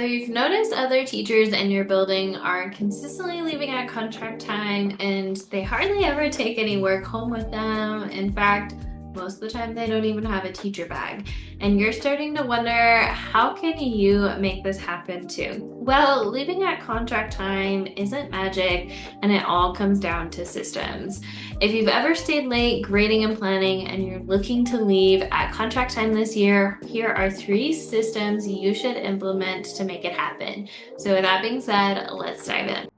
So you've noticed other teachers in your building are consistently leaving at contract time and they hardly ever take any work home with them. In fact, most of the time they don't even have a teacher bag. And you're starting to wonder, how can you make this happen too? Well, leaving at contract time isn't magic and it all comes down to systems. If you've ever stayed late grading and planning and you're looking to leave at contract time this year, here are 3 systems you should implement to make it happen. So with that being said, let's dive in.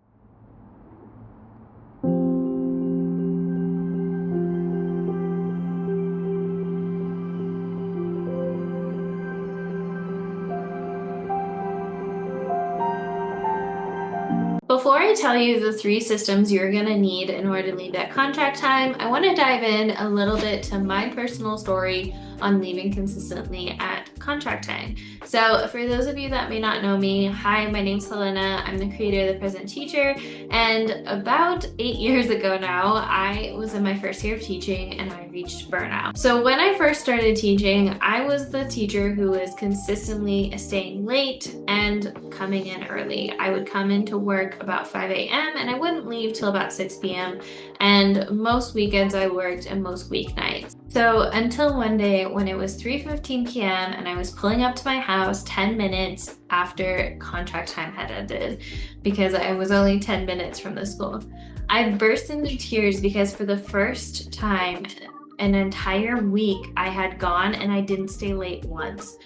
Before I tell you the 3 systems you're going to need in order to leave at contract time, I want to dive in a little bit to my personal story on leaving consistently at contract time. So for those of you that may not know me, hi, my name's Helena. I'm the creator of The Present Teacher, and about 8 years ago now, I was in my first year of teaching and I reached burnout. So when I first started teaching, I was the teacher who was consistently staying late and coming in early. I would come into work about 5 a.m. and I wouldn't leave till about 6 p.m. And most weekends I worked and most weeknights. So until one day when it was 3:15 p.m. and I was pulling up to my house 10 minutes after contract time had ended because I was only 10 minutes from the school. I burst into tears because for the first time an entire week I had gone and I didn't stay late once.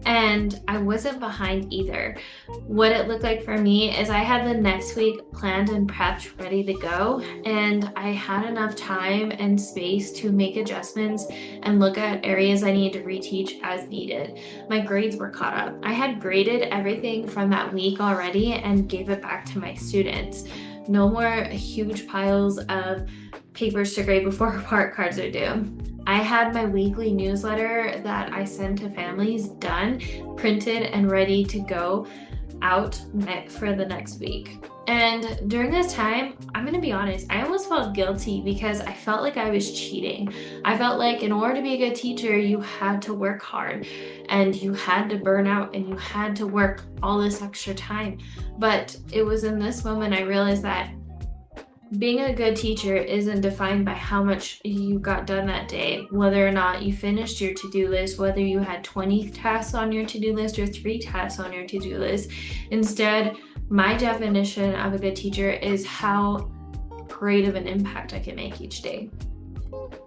And I wasn't behind either. What it looked like for me is I had the next week planned and prepped, ready to go, and I had enough time and space to make adjustments and look at areas I needed to reteach as needed. My grades were caught up. I had graded everything from that week already and gave it back to my students. No more huge piles of papers to grade before report cards are due. I had my weekly newsletter that I sent to families done, printed, and ready to go out for the next week. And during this time, I'm gonna be honest, I almost felt guilty because I felt like I was cheating. I felt like in order to be a good teacher, you had to work hard and you had to burn out and you had to work all this extra time. But it was in this moment I realized that being a good teacher isn't defined by how much you got done that day, whether or not you finished your to-do list, whether you had 20 tasks on your to-do list or 3 tasks on your to-do list. Instead, my definition of a good teacher is how great of an impact I can make each day.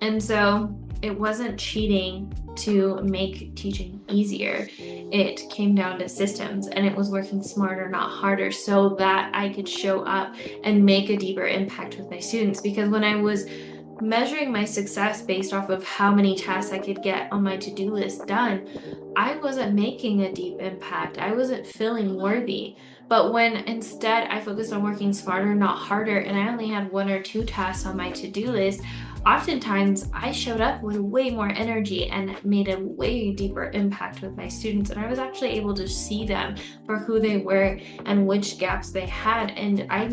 And so it wasn't cheating to make teaching easier. It came down to systems and it was working smarter, not harder, so that I could show up and make a deeper impact with my students. Because when I was measuring my success based off of how many tasks I could get on my to-do list done, I wasn't making a deep impact. I wasn't feeling worthy. But when instead I focused on working smarter, not harder, and I only had 1 or 2 tasks on my to-do list, oftentimes I showed up with way more energy and made a way deeper impact with my students. And I was actually able to see them for who they were and which gaps they had. And I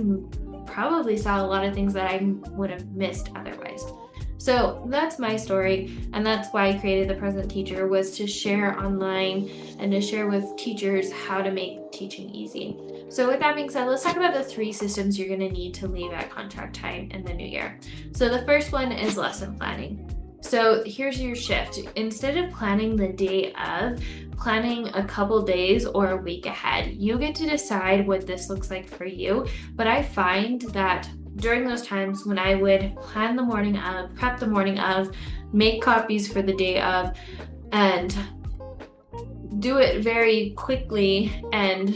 probably saw a lot of things that I would have missed otherwise. So that's my story, and that's why I created The Present Teacher, was to share online and to share with teachers how to make teaching easy. So with that being said, let's talk about the 3 systems you're going to need to leave at contract time in the new year. So the first one is lesson planning. So here's your shift. Instead of planning the day of, planning a couple days or a week ahead. You get to decide what this looks like for you, but I find that during those times when I would plan the morning of, prep the morning of, make copies for the day of, and do it very quickly and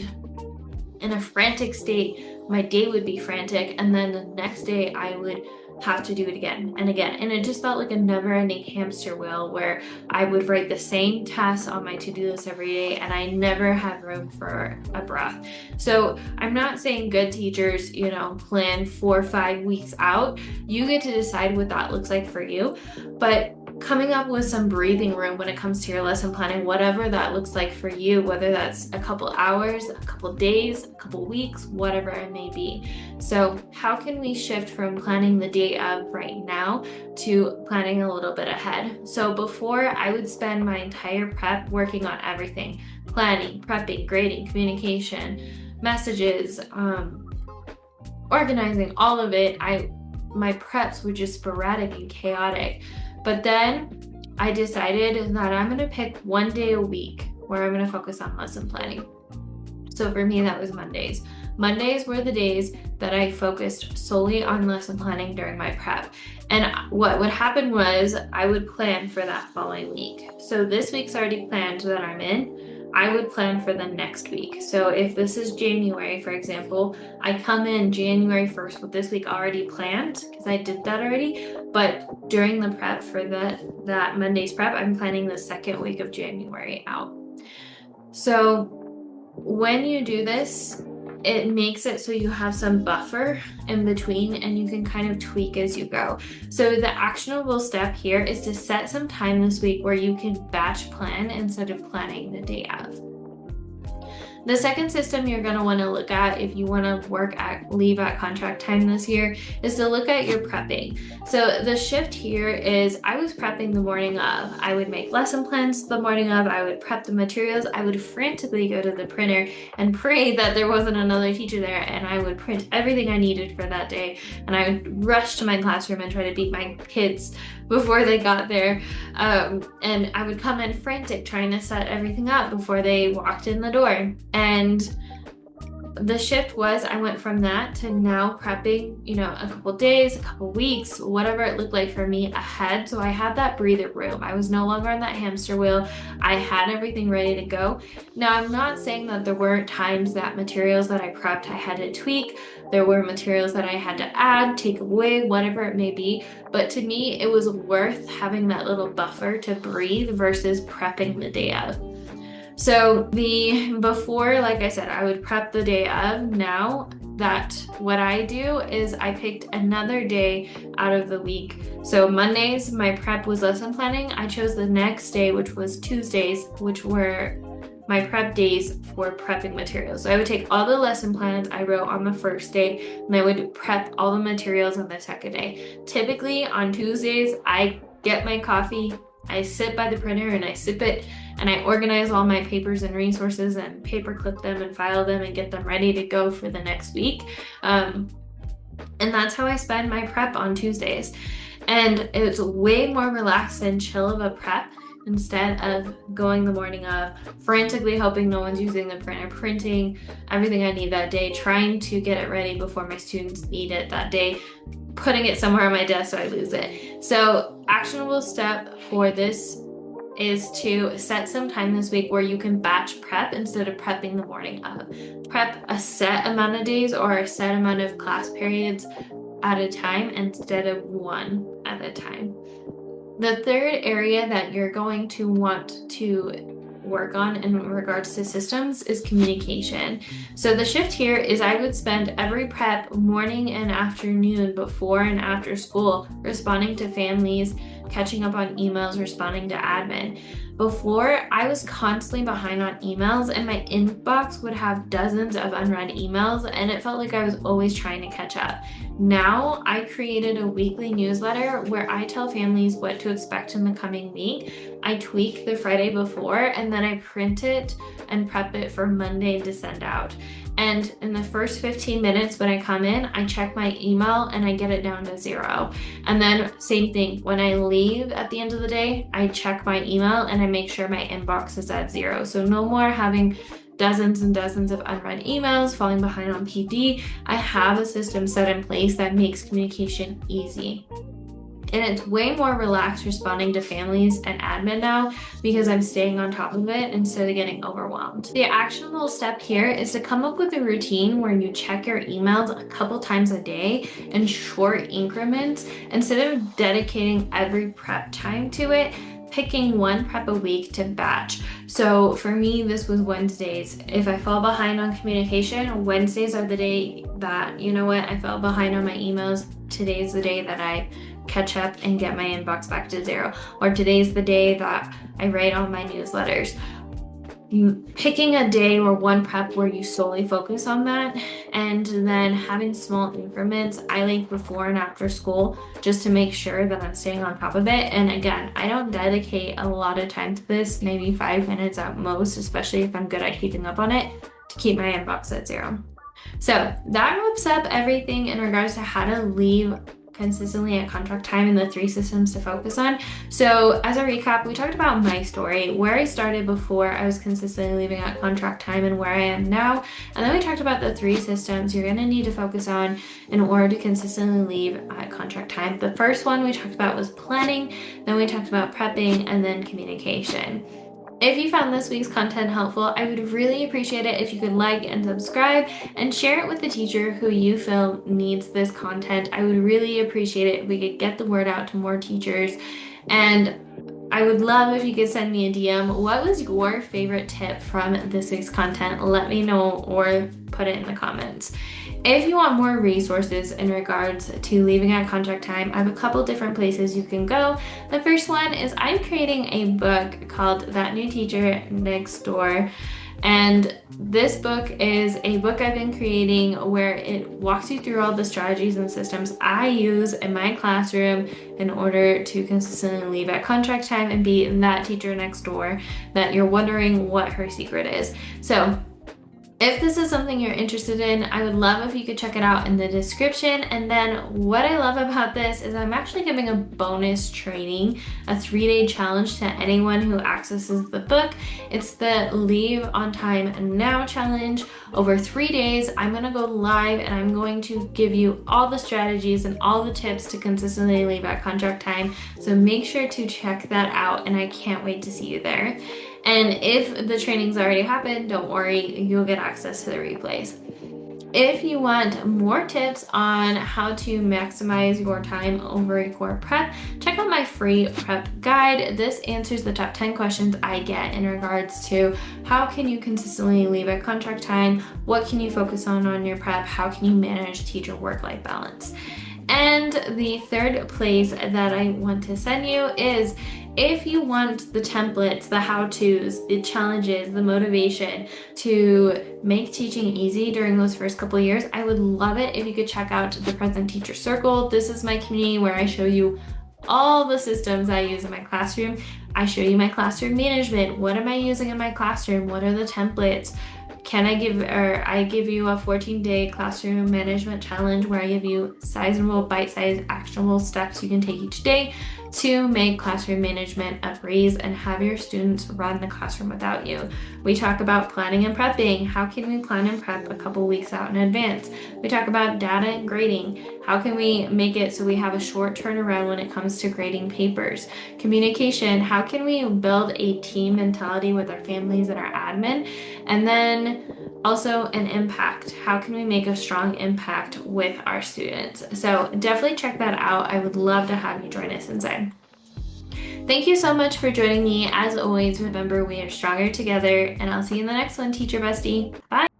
in a frantic state, my day would be frantic, and then the next day I would have to do it again and again. And it just felt like a never-ending hamster wheel where I would write the same tasks on my to-do list every day and I never had room for a breath. So I'm not saying good teachers, plan 4 or 5 weeks out. You get to decide what that looks like for you. But coming up with some breathing room when it comes to your lesson planning, whatever that looks like for you, whether that's a couple hours, a couple days, a couple weeks, whatever it may be. So how can we shift from planning the day of right now to planning a little bit ahead? So before, I would spend my entire prep working on everything: planning, prepping, grading, communication, messages, organizing, all of it. My preps were just sporadic and chaotic. But then I decided that I'm gonna pick one day a week where I'm gonna focus on lesson planning. So for me, that was Mondays. Mondays were the days that I focused solely on lesson planning during my prep. And what would happen was I would plan for that following week. So this week's already planned that I'm in. I would plan for the next week. So if this is January, for example, I come in January 1st with this week already planned because I did that already. But during the prep for that Monday's prep, I'm planning the second week of January out. So when you do this, it makes it so you have some buffer in between and you can kind of tweak as you go. So the actionable step here is to set some time this week where you can batch plan instead of planning the day of. The second system you're going to want to look at if you want to leave at contract time this year is to look at your prepping. So the shift here is I was prepping the morning of. I would make lesson plans the morning of. I would prep the materials. I would frantically go to the printer and pray that there wasn't another teacher there, and I would print everything I needed for that day. And I would rush to my classroom and try to beat my kids before they got there. And I would come in frantic trying to set everything up before they walked in the door. And the shift was I went from that to now prepping, a couple days, a couple weeks, whatever it looked like for me ahead. So I had that breather room. I was no longer on that hamster wheel. I had everything ready to go. Now, I'm not saying that there weren't times that materials that I prepped I had to tweak. There were materials that I had to add, take away, whatever it may be. But to me, it was worth having that little buffer to breathe versus prepping the day of. So before, like I said, I would prep the day of. Now that what I do is I picked another day out of the week. So Mondays, my prep was lesson planning. I chose the next day, which was Tuesdays, which were my prep days for prepping materials. So I would take all the lesson plans I wrote on the first day, and I would prep all the materials on the second day. Typically on Tuesdays, I get my coffee, I sit by the printer and I sip it, and I organize all my papers and resources and paper clip them and file them and get them ready to go for the next week. And that's how I spend my prep on Tuesdays. And it's way more relaxed and chill of a prep instead of going the morning of, frantically hoping no one's using the printer, printing everything I need that day, trying to get it ready before my students need it that day, putting it somewhere on my desk so I lose it. So actionable step for this is to set some time this week where you can batch prep instead of prepping the morning of. Prep a set amount of days or a set amount of class periods at a time instead of one at a time. The third area that you're going to want to work on in regards to systems is communication. So the shift here is I would spend every prep morning and afternoon before and after school responding to families, catching up on emails, responding to admin. Before, I was constantly behind on emails and my inbox would have dozens of unread emails and it felt like I was always trying to catch up. Now, I created a weekly newsletter where I tell families what to expect in the coming week. I tweak the Friday before and then I print it and prep it for Monday to send out. And in the first 15 minutes when I come in, I check my email and I get it down to 0. And then same thing, when I leave at the end of the day, I check my email and I make sure my inbox is at 0. So no more having dozens and dozens of unread emails, falling behind on PD. I have a system set in place that makes communication easy. And it's way more relaxed responding to families and admin now because I'm staying on top of it instead of getting overwhelmed. The actionable step here is to come up with a routine where you check your emails a couple times a day in short increments instead of dedicating every prep time to it. Picking one prep a week to batch. So for me, this was Wednesdays. If I fall behind on communication, Wednesdays are the day that, I fell behind on my emails. Today's the day that I catch up and get my inbox back to 0. Or today's the day that I write all my newsletters. Picking a day or one prep where you solely focus on that, and then having small increments. I like before and after school just to make sure that I'm staying on top of it. And again, I don't dedicate a lot of time to this, maybe 5 minutes at most, especially if I'm good at keeping up on it, to keep my inbox at 0. So that wraps up everything in regards to how to leave consistently at contract time and the 3 systems to focus on. So as a recap, we talked about my story, where I started before I was consistently leaving at contract time and where I am now. And then we talked about the 3 systems you're going to need to focus on in order to consistently leave at contract time. The first one we talked about was planning, then we talked about prepping, and then communication. If you found this week's content helpful, I would really appreciate it if you could like and subscribe and share it with the teacher who you feel needs this content. I would really appreciate it if we could get the word out to more teachers. And I would love if you could send me a DM. What was your favorite tip from this week's content? Let me know or put it in the comments. If you want more resources in regards to leaving at contract time, I have a couple different places you can go. The first one is I'm creating a book called That New Teacher Next Door. And this book is a book I've been creating where it walks you through all the strategies and systems I use in my classroom in order to consistently leave at contract time and be that teacher next door that you're wondering what her secret is. So if this is something you're interested in, I would love if you could check it out in the description. And then what I love about this is I'm actually giving a bonus training, a 3-day challenge to anyone who accesses the book. It's the Leave on Time Now challenge. Over 3 days, I'm gonna go live and I'm going to give you all the strategies and all the tips to consistently leave at contract time. So make sure to check that out, and I can't wait to see you there. And if the training's already happened, don't worry, you'll get access to the replays. If you want more tips on how to maximize your time over a core prep, check out my free prep guide. This answers the top 10 questions I get in regards to how can you consistently leave at contract time, what can you focus on your prep, how can you manage teacher work-life balance. And the third place that I want to send you is if you want the templates, the how-tos, the challenges, the motivation to make teaching easy during those first couple of years, I would love it if you could check out the Present Teacher Circle. This is my community where I show you all the systems I use in my classroom. I show you my classroom management. What am I using in my classroom? What are the templates? I give you a 14-day classroom management challenge where I give you sizable, bite-sized, actionable steps you can take each day to make classroom management a breeze and have your students run the classroom without you. We talk about planning and prepping. How can we plan and prep a couple weeks out in advance? We talk about data and grading. How can we make it so we have a short turnaround when it comes to grading papers? Communication. How can we build a team mentality with our families and our admin? And then also an impact. How can we make a strong impact with our students? So definitely check that out. I would love to have you join us inside. Thank you so much for joining me. As always, remember we are stronger together, and I'll see you in the next one, Teacher Bestie. Bye.